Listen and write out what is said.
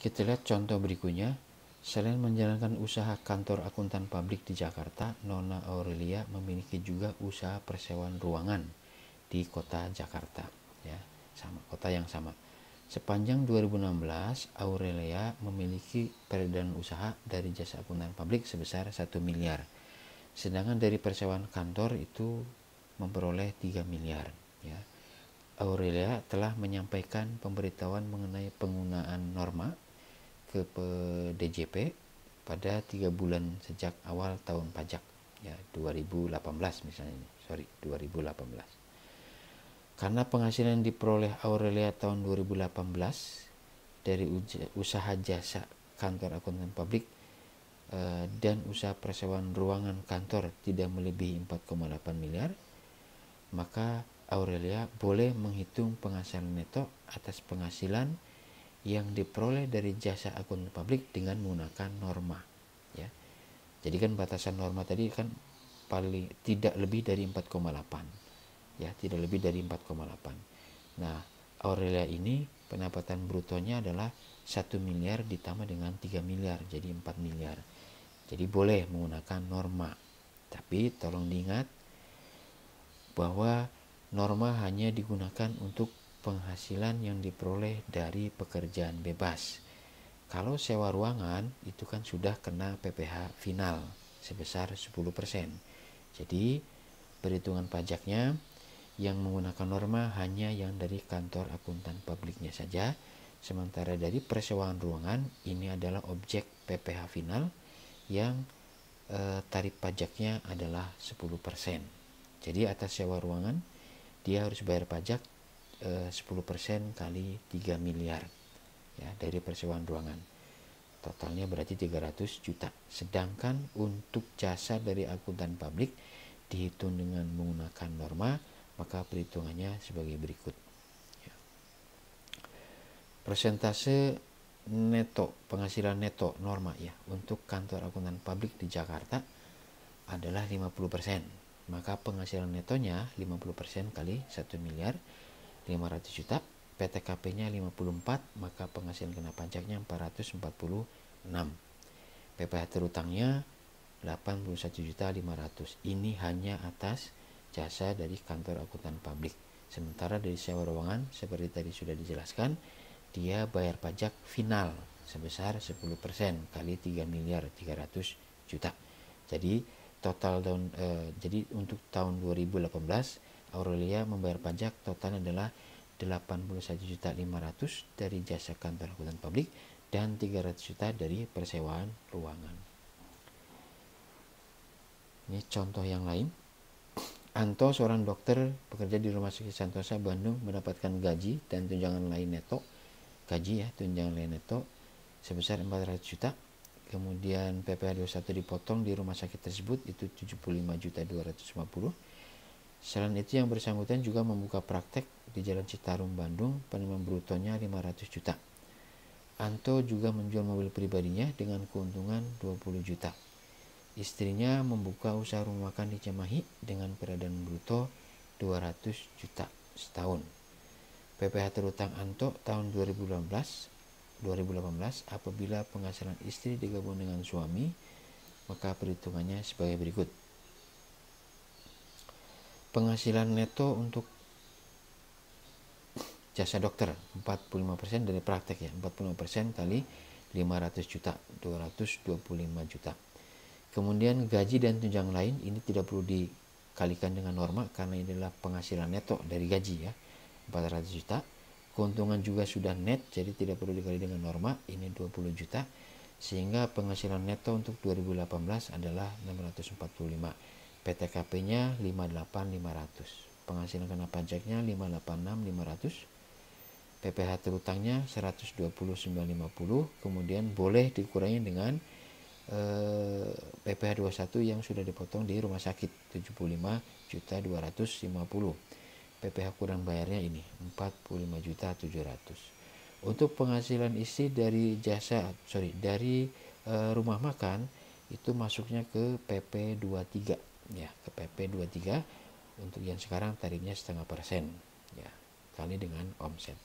Kita lihat contoh berikutnya. Selain menjalankan usaha kantor akuntan publik di Jakarta, Nona Aurelia memiliki juga usaha persewaan ruangan di kota Jakarta, ya, sama kota yang sama. Sepanjang 2016, Aurelia memiliki peredaran usaha dari jasa akuntan publik sebesar 1 miliar. Sedangkan dari persewaan kantor itu memperoleh 3 miliar, ya. Aurelia telah menyampaikan pemberitahuan mengenai penggunaan norma ke DJP pada 3 bulan sejak awal tahun pajak, ya, 2018 misalnya, 2018. Karena penghasilan diperoleh Aurelia tahun 2018 dari usaha jasa kantor akuntan publik dan usaha persewaan ruangan kantor tidak melebihi 4,8 miliar, maka Aurelia boleh menghitung penghasilan neto atas penghasilan yang diperoleh dari jasa akuntan publik dengan menggunakan norma, ya. Jadi kan batasan norma tadi kan paling tidak lebih dari 4,8, ya, tidak lebih dari 4,8. Nah, Aurelia ini pendapatan brutonya adalah 1 miliar ditambah dengan 3 miliar, jadi 4 miliar. Jadi boleh menggunakan norma. Tapi tolong diingat bahwa norma hanya digunakan untuk penghasilan yang diperoleh dari pekerjaan bebas. Kalau sewa ruangan itu kan sudah kena PPh final sebesar 10%. Jadi perhitungan pajaknya yang menggunakan norma hanya yang dari kantor akuntan publiknya saja. Sementara dari persewaan ruangan ini adalah objek PPh final yang tarif pajaknya adalah 10%. Jadi atas sewa ruangan dia harus bayar pajak 10% kali 3 miliar, ya, dari persewaan ruangan. Totalnya berarti 300 juta. Sedangkan untuk jasa dari akuntan publik dihitung dengan menggunakan norma, maka perhitungannya sebagai berikut. Ya. Persentase neto, penghasilan neto norma, ya, untuk kantor akuntan publik di Jakarta adalah 50%. Maka penghasilan netonya 50% kali 1 miliar 500 juta, PTKP-nya 54, maka penghasilan kena pajaknya 446. PPh terutangnya 81.500. Ini hanya atas jasa dari kantor akuntan publik. Sementara dari sewa ruangan seperti tadi sudah dijelaskan, dia bayar pajak final sebesar 10% kali 3 miliar 300 juta. Jadi total jadi untuk tahun 2018 Aurelia membayar pajak total adalah 81.500 dari jasa kantor akuntan publik dan 300 juta dari persewaan ruangan. Ini contoh yang lain. Anto, seorang dokter bekerja di Rumah Sakit Santosa Bandung, mendapatkan gaji dan tunjangan lain neto. Gaji, ya, tunjangan lain neto sebesar 400 juta. Kemudian PPh 21 dipotong di rumah sakit tersebut, itu 75.250. Selain itu yang bersangkutan juga membuka praktek di Jalan Citarum, Bandung, penerimaan brutonya 500 juta. Anto juga menjual mobil pribadinya dengan keuntungan 20 juta. Istrinya membuka usaha rumah makan di Cimahi dengan peredaran bruto 200 juta setahun. PPh terutang Anto tahun 2018 apabila penghasilan istri digabung dengan suami, maka perhitungannya sebagai berikut. Penghasilan neto untuk jasa dokter 45% dari praktek, ya, 45% kali 500 juta, 225 juta. Kemudian gaji dan tunjangan lain ini tidak perlu dikalikan dengan norma karena ini adalah penghasilan neto dari gaji, ya, 400 juta. Keuntungan juga sudah net, jadi tidak perlu dikali dengan norma, ini 20 juta. Sehingga penghasilan neto untuk 2018 adalah 645. PTKP-nya 58.500. Penghasilan kena pajaknya 586.500. PPh terutangnya 129.050. Kemudian boleh dikurangi dengan PPh 21 yang sudah dipotong di rumah sakit 75.250. PPh kurang bayarnya ini 45.700. Untuk penghasilan istri dari dari rumah makan itu masuknya ke PP 23, ya, ke PP 23. Untuk yang sekarang tarifnya 0,5%, ya, kali dengan omset.